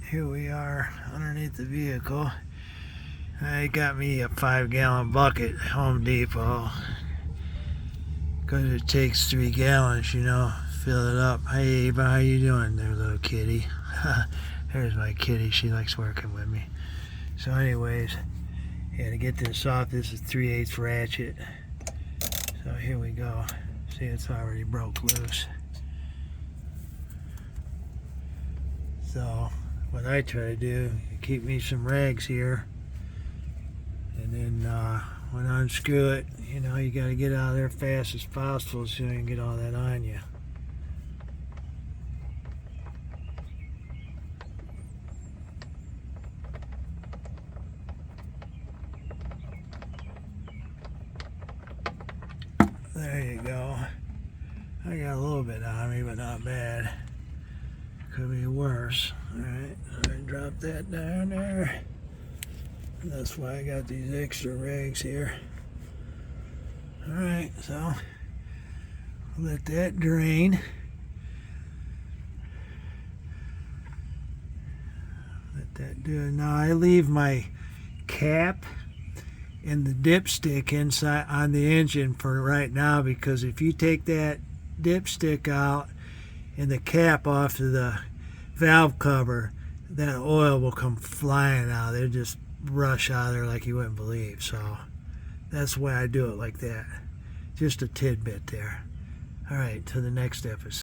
Here we are underneath the vehicle. I got me a 5-gallon bucket at Home Depot because it takes 3 gallons, you know, fill it up. Hey Ava, how you doing there, little kitty? There's my kitty, she likes working with me. So anyways, yeah, to get this off, this is 3/8 ratchet. So here we go. See, it's already broke loose. So what I try to do, keep me some rags here, and then when I unscrew it, you know, you got to get out of there fast as possible so you can get all that on you. There you go. I got a little bit on me, but not bad. Could be worse. Alright, I drop that down there. That's why I got these extra rags here. Alright, so let that drain. Let that do it. Now I leave my cap and the dipstick inside on the engine for right now, because if you take that dipstick out and the cap off of the valve cover, that oil will come flying out. They'll just rush out of there like you wouldn't believe. So that's why I do it like that. Just a tidbit there. All right, to the next episode.